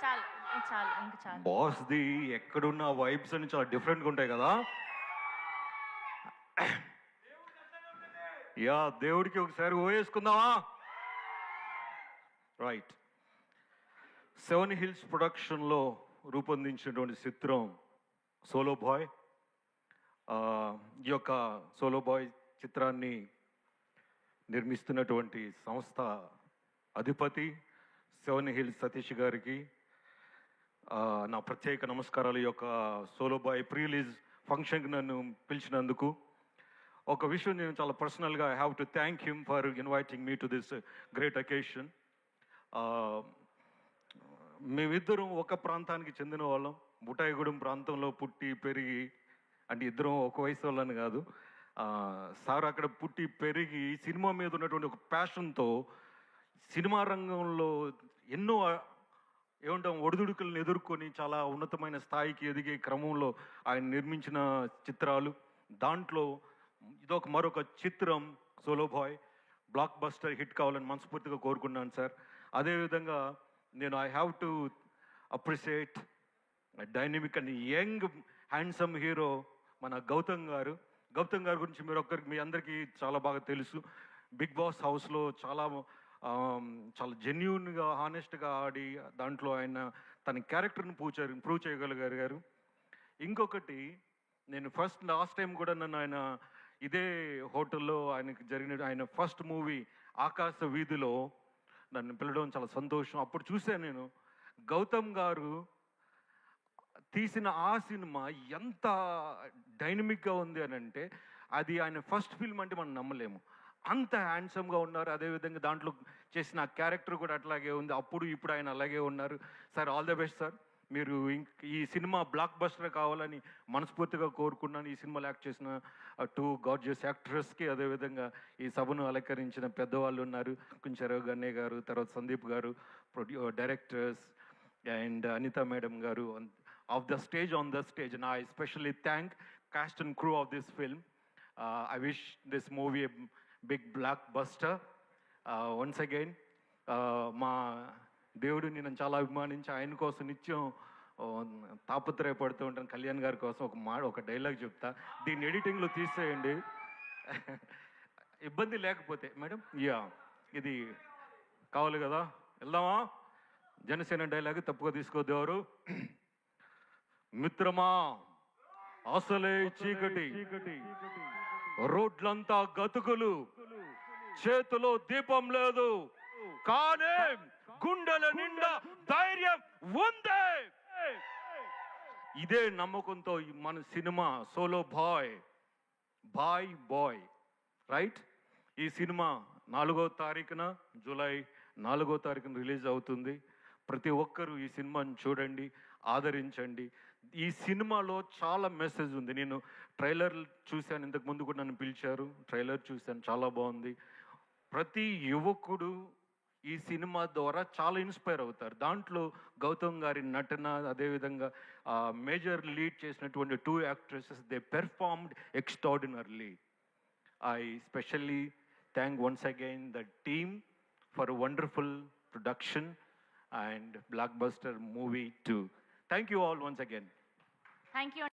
చాలు చాలు ఇంక చాలు. బాస్ది ఎక్కడున్న వైబ్స్ అని చాలా డిఫరెంట్గా ఉంటాయి కదా. యా, దేవుడికి ఒకసారి ఓయేసుకుందామా? రైట్. 7 హిల్స్ ప్రొడక్షన్లో రూపొందించినటువంటి చిత్రం సోలో బాయ్. ఈ యొక్క సోలో బాయ్ చిత్రాన్ని నిర్మిస్తున్నటువంటి సంస్థ అధిపతి 7 హిల్స్ సతీష్ గారికి నా ప్రత్యేక నమస్కారాలు. ఈ యొక్క సోలో బాయ్ ప్రీ రిలీజ్ ఫంక్షన్కి నన్ను పిలిచినందుకు. ఒక విషయం నేను చాలా పర్సనల్గా I have to thank him for inviting me to this great occasion. మేమిద్దరం ఒక ప్రాంతానికి చెందిన వాళ్ళం. బుటాయిగూడెం ప్రాంతంలో పుట్టి పెరిగి, అంటే ఇద్దరం ఒక వయసు వాళ్ళని కాదు, సార్ అక్కడ పుట్టి పెరిగి సినిమా మీద ఉన్నటువంటి ఒక ప్యాషన్తో సినిమా రంగంలో ఎన్నో ఏమంటాం ఒడిదుడుకులను ఎదుర్కొని చాలా ఉన్నతమైన స్థాయికి ఎదిగే క్రమంలో ఆయన నిర్మించిన చిత్రాలు. దాంట్లో ఇదొక మరొక చిత్రం solo boy blockbuster hit కావాలని మనస్ఫూర్తిగా కోరుకున్నాను సార్. అదేవిధంగా నేను I have to appreciate dynamic and young handsome hero మన గౌతమ్ గారు. గౌతమ్ గారి గురించి మీ అందరికీ చాలా బాగా తెలుసు. బిగ్ బాస్ హౌస్లో చాలా జెన్యూన్గా హానెస్ట్గా ఆడి దాంట్లో ఆయన తన క్యారెక్టర్ని ప్రూవ్ చేయగలిగారు. ఇంకొకటి, నేను లాస్ట్ టైం కూడా నన్ను ఆయన ఇదే హోటల్లో ఆయన ఫస్ట్ మూవీ ఆకాశ వీధిలో నన్ను పిలవడం చాలా సంతోషం. అప్పుడు చూశాను నేను గౌతమ్ గారు తీసిన ఆ సినిమా ఎంత డైనమిక్గా ఉంది అని అంటే, అది ఆయన ఫస్ట్ ఫిల్మ్ అంటే మనం నమ్మలేము. అంత హ్యాండ్సమ్గా ఉన్నారు. అదేవిధంగా దాంట్లో చేసిన క్యారెక్టర్ కూడా అట్లాగే ఉంది. అప్పుడు ఇప్పుడు ఆయన అలాగే ఉన్నారు. Sir, all the best sir. మీరు ఈ సినిమా బ్లాక్ బస్టర్ కావాలని మనస్ఫూర్తిగా కోరుకున్నాను. ఈ సినిమాలో యాక్ట్ చేసిన 2 గార్జియస్ యాక్ట్రెస్కి, అదేవిధంగా ఈ సభను అలంకరించిన పెద్దవాళ్ళు ఉన్నారు, కుంచెరావు గన్నయ్య గారు, తర్వాత సందీప్ గారు, డైరెక్టర్స్ అండ్ అనిత మేడం గారు of the stage, on the stage. And I especially thank cast and crew of this film. I wish this movie a big blockbuster. Once again, మా దేవుడిని నేను చాలా అభిమానించి ఆయన కోసం నిత్యం తాపత్రయపడుతూ ఉంటాను. కళ్యాణ్ గారి కోసం ఒక డైలాగ్ చెప్తా, దీన్ని ఎడిటింగ్లో తీసేయండి ఇబ్బంది లేకపోతే. మేడం, యా, ఇది కావాలి కదా, వెళ్దామా? జనసేన డైలాగ్ తప్పుగా తీసుకోవద్దు ఎవరు. మిత్రమా, అసలే చీకటి, రోడ్లంతా గతుకులు, చేతిలో దీపం లేదు, కానీ గుండెల నిండా ధైర్యం ఉంది. ఇదే నమ్మకంతో మన సినిమా సోలో బాయ్ రైట్, ఈ సినిమా 4వ తారీఖున, జూలై 4వ తారీఖున రిలీజ్ అవుతుంది. ప్రతి ఒక్కరూ ఈ సినిమాని చూడండి, ఆదరించండి. ఈ సినిమాలో చాలా మెసేజ్ ఉంది. నేను ట్రైలర్ చూశాను, ఇంతకు ముందు కూడా నన్ను పిలిచారు, ట్రైలర్ చూశాను, చాలా బాగుంది. ప్రతి యువకుడు ఈ సినిమా ద్వారా చాలా ఇన్స్పైర్ అవుతారు. దాంట్లో గౌతమ్ గారి నటన, అదేవిధంగా మేజర్ లీడ్ చేసినటువంటి 2 actresses, they performed extraordinarily. I specially thank once again the team for a wonderful production and blockbuster movie too. Thank you all once again. Thank you.